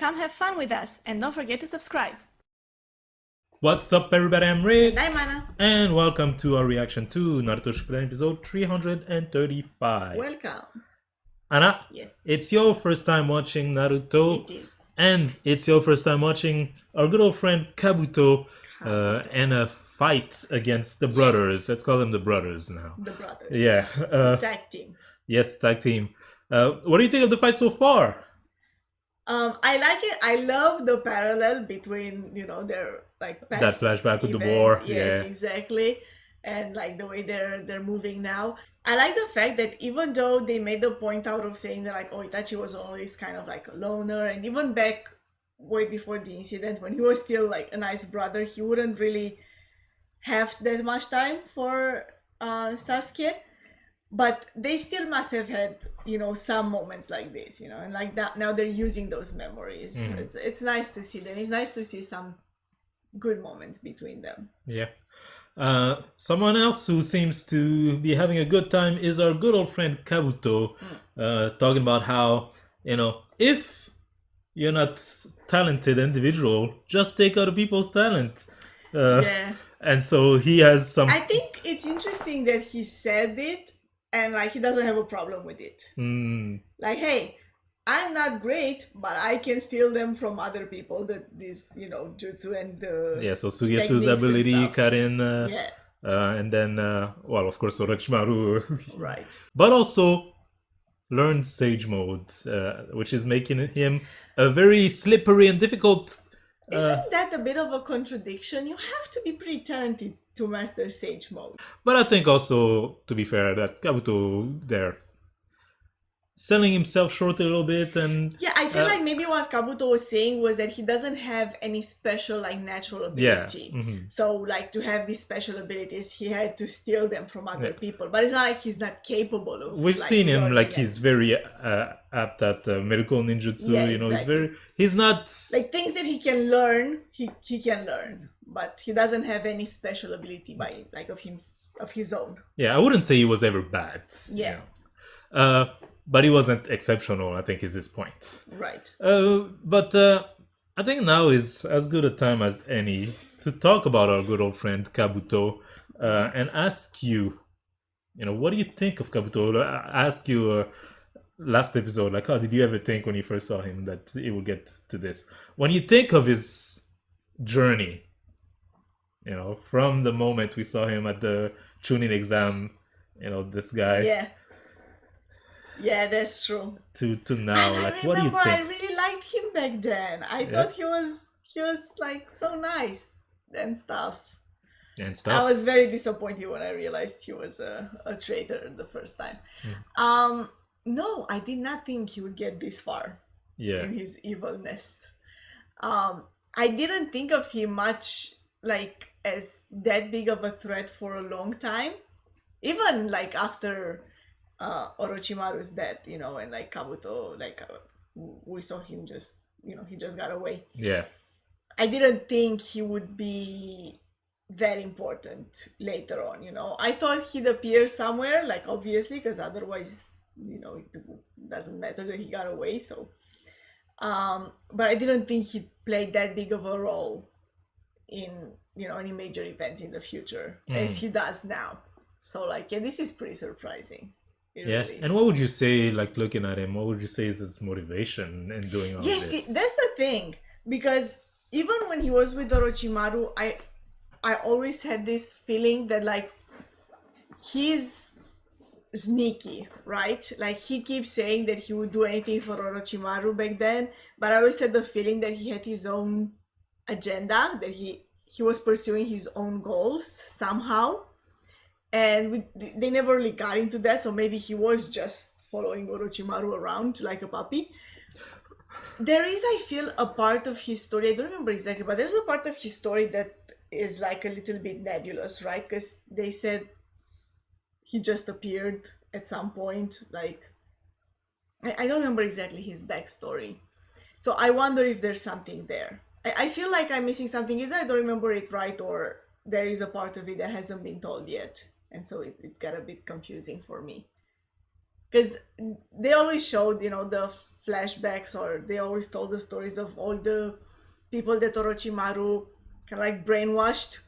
come have fun with us, and don't forget to subscribe. What's up, everybody? I'm Rick, I'm Anna. and welcome to our reaction to Naruto Shippuden episode 335. Welcome. Anna, Yes. it's your first time watching Naruto, It is. and it's your first time watching our good old friend Kabuto, Kabuto. and a fight against the brothers. Let's call them the brothers now. The brothers. Yeah. Tag team. Yes, tag team. What do you think of the fight so far? I like it. I love the parallel between, their like past That flashback with the events. war. Yes, Yeah. exactly. And like the way they're moving now. I like the fact that even though they made the point out of saying that like, oh, Itachi was always kind of like a loner, and even back way before the incident when he was still like a nice brother, he wouldn't really have that much time for Sasuke. But they still must have had, some moments like this, and like that now they're using those memories. It's nice to see them. It's nice to see some good moments between them. Yeah. Someone else who seems to be having a good time is our good old friend Kabuto, talking about how, if you're not talented individual, just take other people's talent. Yeah. And so he has some... I think it's interesting that he said it and like he doesn't have a problem with it. Like, hey, I'm not great, but I can steal them from other people. This jutsu and the Yeah, so Sugetsu's ability, Karin, yeah. And then, well, of course, Orochimaru. Right. But also learned Sage Mode, which is making him a very slippery and difficult... Isn't that a bit of a contradiction? You have to be pretty talented to master Sage Mode. But I think also, to be fair, that Kabuto there selling himself short a little bit, and yeah, I feel like maybe what Kabuto was saying was that he doesn't have any special like natural ability. Yeah. So like to have these special abilities, he had to steal them from other people. But it's not like he's not capable of. We've seen him like he's very apt at medical ninjutsu. Yeah, exactly. He's not like things that he can learn. He can learn, but he doesn't have any special ability by like of his own. Yeah, I wouldn't say he was ever bad. Yeah. But he wasn't exceptional, I think, is his point. Right. But I think now is as good a time as any to talk about our good old friend Kabuto and ask you, what do you think of Kabuto? I asked you last episode, like, how did you ever think when you first saw him that he would get to this? When you think of his journey, from the moment we saw him at the Chunin exam, this guy... Yeah. Yeah, that's true. To now, and like, what do you think? I really liked him back then. I thought he was like so nice and stuff. I was very disappointed when I realized he was a traitor the first time. No, I did not think he would get this far. Yeah. In his evilness. I didn't think of him much like as that big of a threat for a long time. Even like after Orochimaru's death, and like Kabuto, like we saw him just, he just got away. Yeah. I didn't think he would be that important later on, I thought he'd appear somewhere, like obviously, because otherwise, it doesn't matter that he got away. So, but I didn't think he'd play that big of a role in, any major events in the future as he does now. So like, yeah, this is pretty surprising. Really and what would you say, like looking at him, what would you say is his motivation in doing all this? Yes, that's the thing, because even when he was with Orochimaru, I always had this feeling that like he's sneaky, right? Like he keeps saying that he would do anything for Orochimaru back then, but I always had the feeling that he had his own agenda, that he was pursuing his own goals somehow. And they never really got into that, so maybe he was just following Orochimaru around like a puppy. There is, I feel, a part of his story, I don't remember exactly, but there's a part of his story that is like a little bit nebulous, right? Because they said he just appeared at some point, like... I don't remember exactly his backstory. So I wonder if there's something there. I feel like I'm missing something, either I don't remember it right, or there is a part of it that hasn't been told yet. And so it got a bit confusing for me. Because they always showed, the flashbacks, or they always told the stories of all the people that Orochimaru kind of like brainwashed,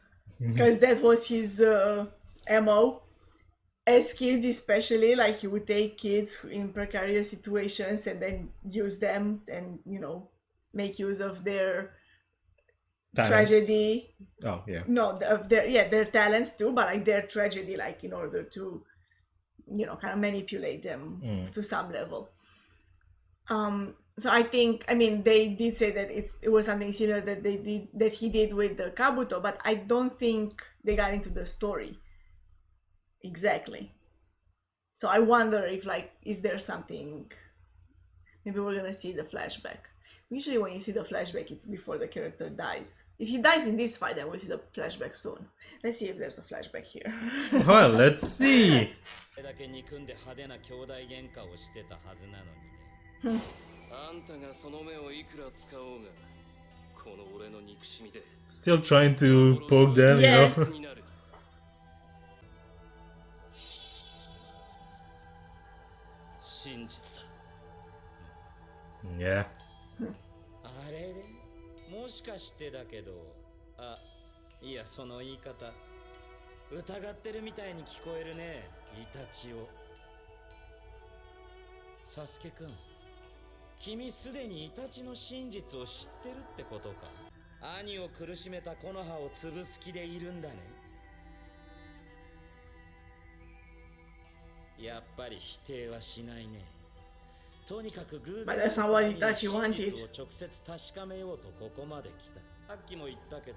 because that was his MO. As kids, especially, like he would take kids in precarious situations and then use them and, you know, make use of their Talents. tragedy. Oh yeah. No, of their talents too, but like their tragedy, like in order to, you know, kind of manipulate them to some level. So I think, I mean, they did say that it was something similar that he did with the Kabuto, but I don't think they got into the story exactly. So I wonder if, like, is there something, maybe we're gonna see the flashback. Usually when you see the flashback, it's before the character dies. If he dies in this fight, then we'll see the flashback soon. Let's see if there's a flashback here. Well, let's see. これだけ憎んで派手な兄弟喧嘩をしてたはずなのにね。あんたがその目をいくら使おうが、この俺の憎しみで Still trying to poke them, Yeah. you know. になる。真実だ。Yeah. あれれ、もしかしてだけど、あ、いやその言い方、疑ってるみたいに聞こえるね、イタチを。サスケくん、君すでにイタチの真実を知ってるってことか。兄を苦しめた木の葉を潰す気でいるんだね。やっぱり否定はしないね。とにかく偶 But 然 that's not what に Itachi 真 wanted. 実を直接確かめようとここまで来た。さっきも言ったけど、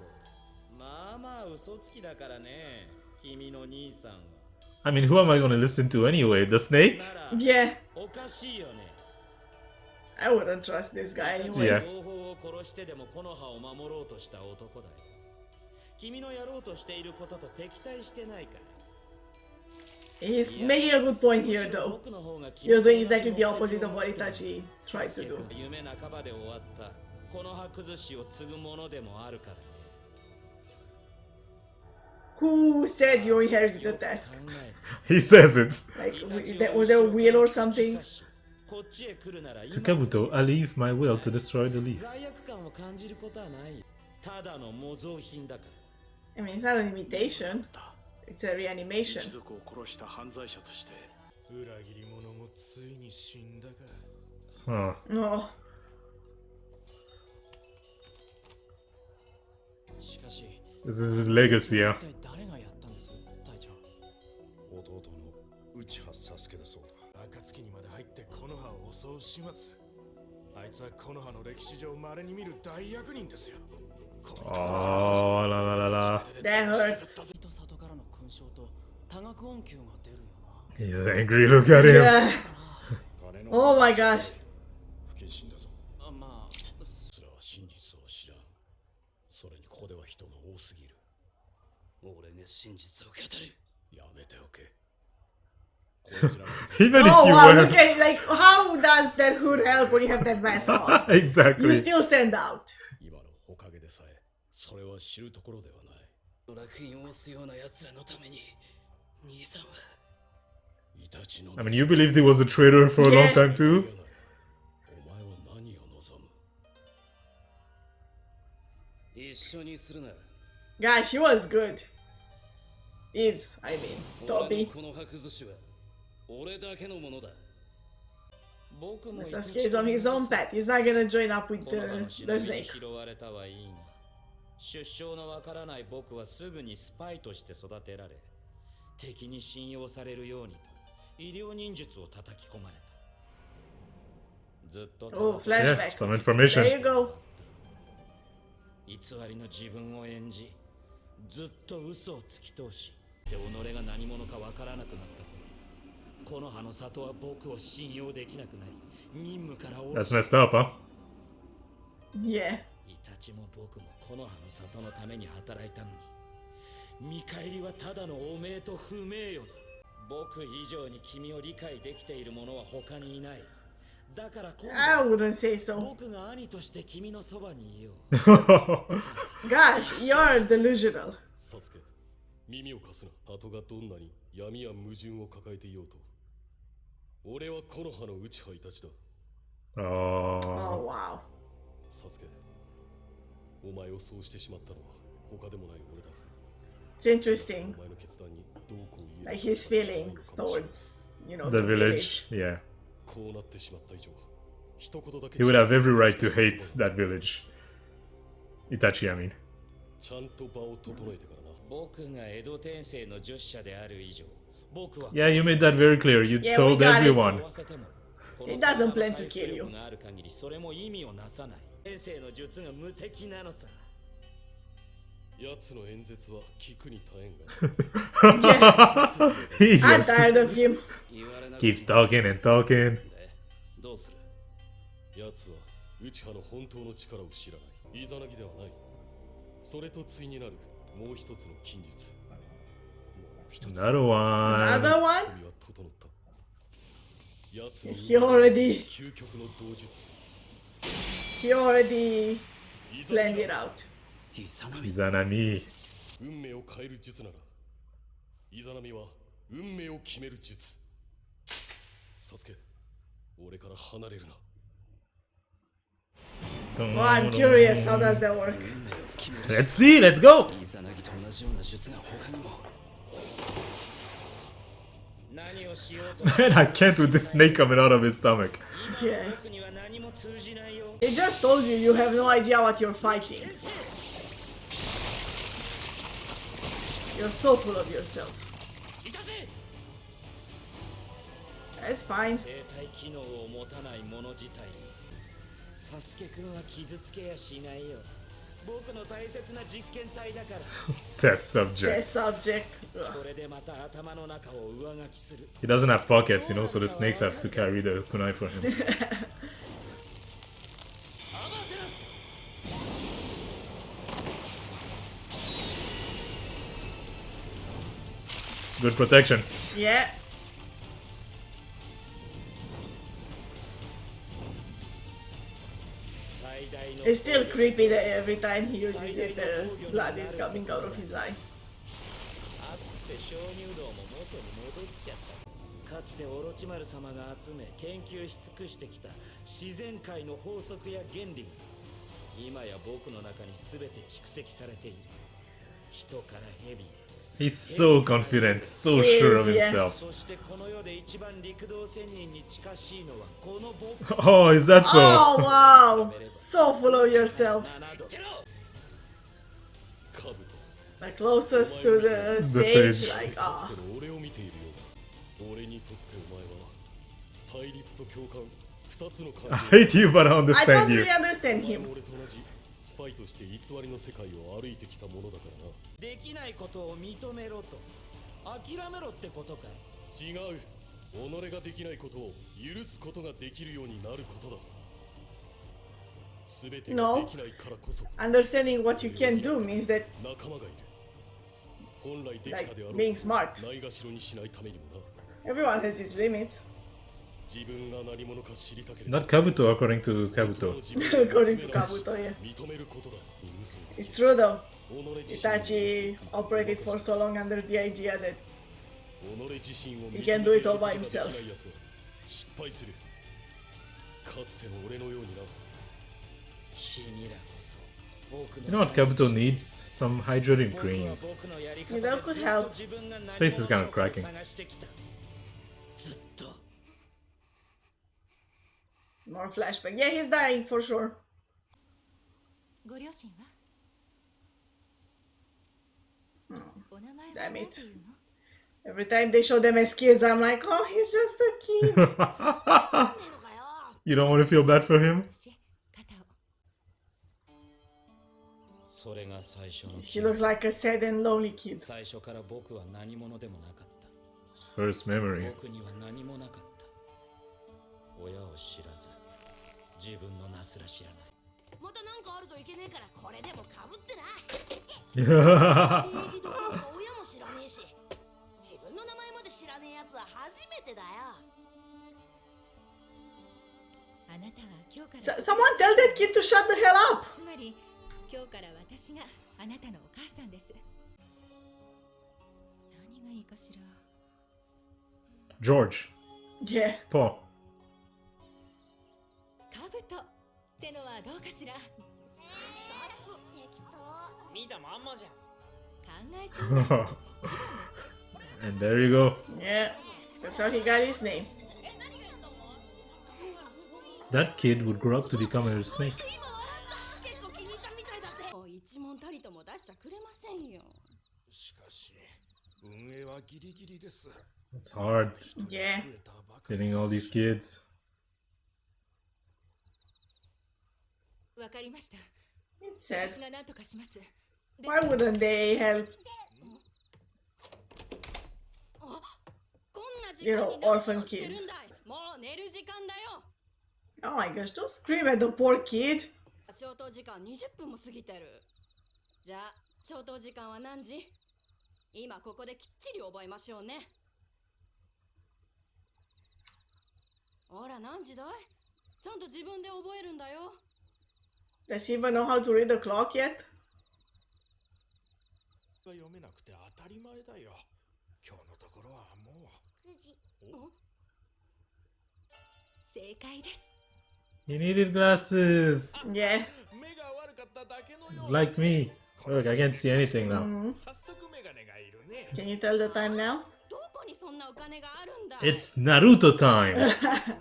まあまあ嘘つきだからね、君の兄さんは。 I mean, who am I gonna listen to anyway? The snake? なら Yeah, おかしいよね。 I wouldn't trust this guy イタチ anyway. や同胞を殺してでも木の葉を守ろうとした男だよ。君のやろうとしていることと敵対してないから。 He's making a good point here, though. You're doing exactly the opposite of what Itachi tried to do. 夢半ばで終わったこの葉崩しを継ぐものでもあるからね。 Who said you inherited the task? 考え He says it. Like, was there a will or something? こっちへ来るなら To Kabuto, I leave my will to destroy the leaf. 罪悪感を感じることはない。ただの模造品だから。 I mean, it's not an imitation. It's a reanimation. 一族を殺した犯罪者として裏切り者もついに死んだか。 Huh. Oh, しかし This is his legacy, yeah. 一体誰がやったんです隊長。弟の内葉佐助だそうだ。暁にまで入って木の葉を襲う始末。あいつは木の葉の歴史上稀に見る大役人ですよ。こいつ Oh, la la la la. that hurts. と里からの勲章と多額恩給が出るよな。 He's angry, look at him. Yeah. 金の Oh my gosh. 不謹慎だぞ。あ、まあ、それは真実を知らん。それにここでは人が多すぎる。俺が真実を語る。やめておけ。こいつらが Even if Oh you wow, were. look at it. Like, how does that hood help when you have that mask on? You Exactly. still stand out. 今のおかげでさえそれは知るところではない。楽園を押すような奴らのために、兄さんは。イタチの I mean, you believed he was a traitor for a long time too? お前は何を望む？一緒にするな。 Gosh, he was good. Is, I mean, 俺 Toby. のこの葉崩しは俺だけのものだ。僕も Sasuke is on his own path. He's not gonna join up with この葉の the 忍びに snake. 拾われたはいいが、出生のわからない僕はすぐにスパイとして育てられ、敵に信用されるようにと医療忍術を叩き込まれた。ずっと Oh, 戦って Yeah, flashback. some information. There you go. 偽りの自分を演じ、ずっと嘘を突き通し、で己が何者かわからなくなった頃、この葉の里は僕を信用できなくなり、任務から降り That's messed up, huh? Yeah. イタチも僕もこの葉の里のために働いたのに、見返りはただの汚名と不名誉だ。僕以上に君を理解できている者は他にいない。だから今 I 度 wouldn't say so. 僕が兄として君のそばにいよう。 Gosh, you're delusional. サスケ、耳を貸すな。里がどんなに闇や矛盾を抱えていようと、俺は木の葉の内葉イタチだ。Oh Oh. wow. サスケ、お前をそうしてしまったのは他でもない俺だ。 It's interesting. お前の決断にどうこう言え Like his feelings towards, The village, yeah. こうなってしまった以上、一言だけ He would have every right to hate that village. Itachi, I mean. ちゃんと場を整えてからな。僕が江戸天聖の十社である以上、僕は Yeah, you made that very clear. You Yeah, told we got it. everyone. He doesn't plan to kill you. がある限りそれも意味をなさない。天聖の術が無敵なのさ。奴の演説は聞くに耐えんが。 He I'm just tired of him. 言われなく keeps talking and talking. てどうする？奴は内派の本当の力を知らない。イザナギではない。それと対になるもう一つの禁術。もう一つ Another one. Another one? 仕組みは整った。奴の He already 究極の道術。 he already イザナ planned ギ it だ。 out. Izanami. 運命を変える術なら、イザナミは運命を決める術。サスケ、俺から離れるな。 Oh, I'm curious. How does that work? Let's see. Let's go. イザナギと同じような術が他にも。何をしようと Man, I can't with this snake coming out of his stomach. Yeah. 僕には何も通じないよ。 They just told you you have no idea what you're fighting. You're so full of yourself. いたせ！ That's fine. 生体機能を持たないもの自体にサスケくんは傷つけやしないよ。僕の大切な実験体だから。 Test subject. Test subject. Ugh. これでまた頭の中を上書きする。 He doesn't have pockets, you know, so the snakes have to carry the kunai for him. Good protection. Yeah. It's still creepy that every time he uses it, the blood is coming out of his eye. 熱くて鍾乳洞も元に戻っちゃった。かつてオロチマル様が集め研究し尽くしてきた自然界の法則や原理が今や僕の中に全て蓄積されている。人から蛇へ。 He's so confident, so He sure is, of yeah. himself. そしてこの世で一番陸道仙人に近しいのはこの僕。 Oh, is that so? Oh wow! So full of yourself. 7度。 カブト、 The closest to the sage. sage, like かつ ah. ての俺を見ているようだ。俺にとってお前は対立と共感、二つの感 I hate you, but I I understand don't you. really understand お前 him. も俺と同じスパイとして偽りの世界を歩いてきたものだからな。できないことを認めろと諦めろってことかい。違う。己ができないことを許すことができるようになることだ。すべてができないからこそ Understanding what you can do means that 仲間がいる。本来できた like であろう。 being smart. ないがしろにしないためにもな。 Everyone has its limits. 自分が何者か知りたければ Not Kabuto, according to Kabuto. According to Kabuto, yeah. 認めることだ。嘘をつき It's true though. 己自身を Itachi operated for so long under the idea that 己自身を he can do it all by 認めることができ himself. ない奴は失敗する。かつての俺のようにな。君らこそ僕 You know what Kabuto needs? Some hydrating 僕は cream. 僕のやり You 方 know, で could ずっ help. と自分が His face is 何 kinda 者なのか cracking. 探してきた。ずっと More flashback. Yeah, he's dying for sure. ご両親はお名前は Damn 何 it. ていうの Every time they show them as kids, I'm like, oh, he's just a kid. ねえのかよ You don't want to feel bad for him? 私肩をそれが最初の He looks like a sad and lonely kid. 最初から僕は何者でもなかった。 His first memory. 僕には何もなかった。親を知らず、自分のなすら知らない。またなんかあるといけねえからこれでもかぶってな。 Yeah. 礼儀どころか親も知らねえし、自分の名前まで知らねえやつは初めてだよ。あなたは今日から Someone tell that kid to shut the hell up. つまり今日から私があなたのお母さんです。何がいいかしら。 George. Yeah. Paul. カブトってのはどうかしら。雑適当見たまんまじゃん。考えすぎないのが一番です。 And there you go. Yeah, that's how he got his name. That kid would grow up to become a snake. 今笑った結構気に入ったみたいだぜ。もう一問たりとも出しちゃくれませんよ。しかし運営はギリギリです。 It's hard 人が増 Yeah. えたばかり getting all these kids. わかりました。 It says, 私が何とかします。です why けど wouldn't they help, こんな時 you 間 know, に何 orphan をしてるん kids? だい。もう寝る時間だよ。 Oh my gosh, don't scream at the poor kid. 消灯時間20分も過ぎてる。じゃあ消灯時間は何時？今ここできっちり覚えましょうね。ほら何時だい？ちゃんと自分で覚えるんだよ。 Does he even know how to read the clock yet? 読めなくて当たり前だよ。今日のところはもう。9時。正解です。 He needed glasses. Yeah. 目が悪かっただけのよ It's like me. Look, I can't see anything now. Mhm. 早速メガネがいるね。 Can you tell the time now? どこにそんなお金があるんだ。 It's Naruto time.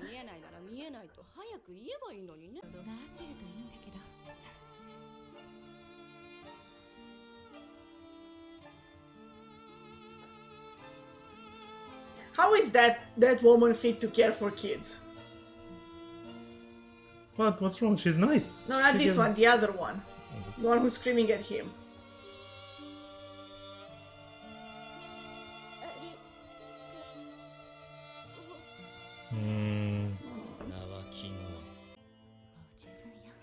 見えないなら見えないと早く言えばいいのにね。喉が合ってるといいんだけど。 How is that woman fit to care for kids? What? What's wrong? She's nice. No, not She this gave- one, the other one. The one who's screaming at him. 名は昨日もう十分よ。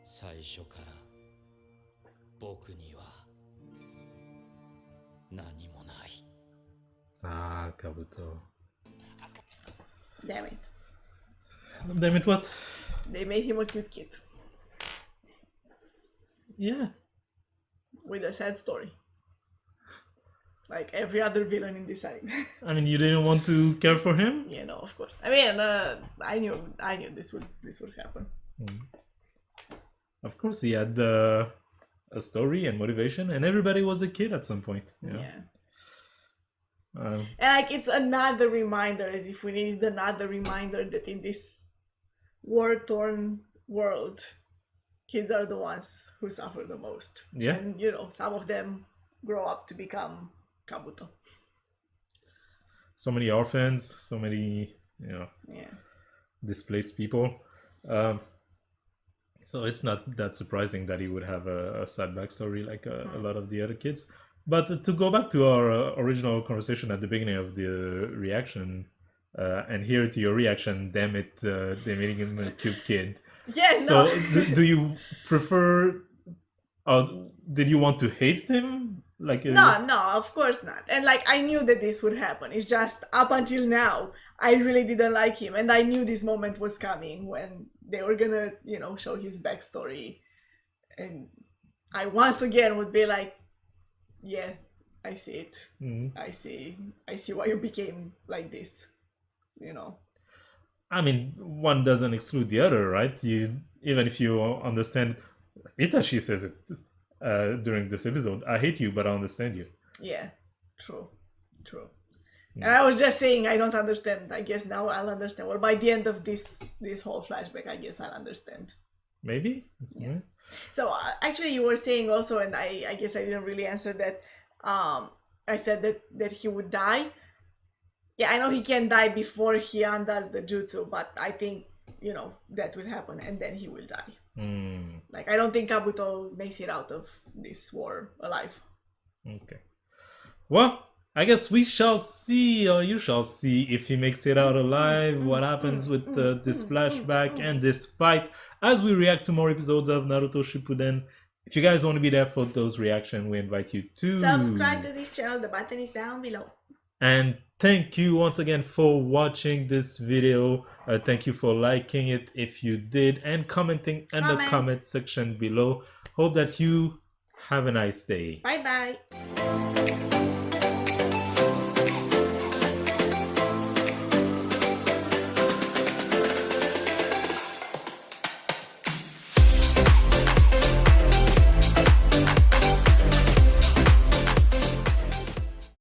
最初から僕には何もない。 Ah, Kabuto. Damn it. Damn it, what? They made him a cute kid. Yeah. With a sad story. Like every other villain in this anime. I mean, you didn't want to care for him? You know, of course. I mean, I knew this would happen. Of course, he had a story and motivation, and everybody was a kid at some point. You know? Yeah. Um, And like it's another reminder, as if we needed another reminder that in this war-torn world, kids are the ones who suffer the most. Yeah. And you know, some of them grow up to become Kabuto. so many orphans, so many, Yeah. displaced people. So it's not that surprising that he would have a sad backstory like a lot of the other kids. But to go back to our original conversation at the beginning of the reaction, and here to your reaction, damn it, they made him a cute kid. Yeah, So no. do you prefer, did you want to hate him? Like No, of course not. And like I knew that this would happen. It's just up until now, I really didn't like him, and I knew this moment was coming when they were gonna, show his backstory, and I once again would be like, yeah, I see it. Mhm. I see why you became like this. I mean, one doesn't exclude the other, right? Even if you understand, Itachi says it during this episode. I hate you, but I understand you. Yeah, true. And I was just saying I don't understand. I guess now I'll understand. Well, by the end of this whole flashback, I guess I'll understand. Maybe. Yeah. So actually, you were saying also, and I guess I didn't really answer that. I said that he would die. Yeah, I know he can die before he undoes the jutsu, but I think that will happen, and then he will die. Like I don't think Kabuto makes it out of this war alive. Okay. Well, I guess we shall see, or you shall see, if he makes it out alive, what happens with this flashback and this fight as we react to more episodes of Naruto Shippuden. If you guys want to be there for those reactions, we invite you to Subscribe to this channel. The button is down below. And thank you once again for watching this video. Thank you for liking it if you did, and commenting in the comment section below. Hope that you have a nice day. Bye bye.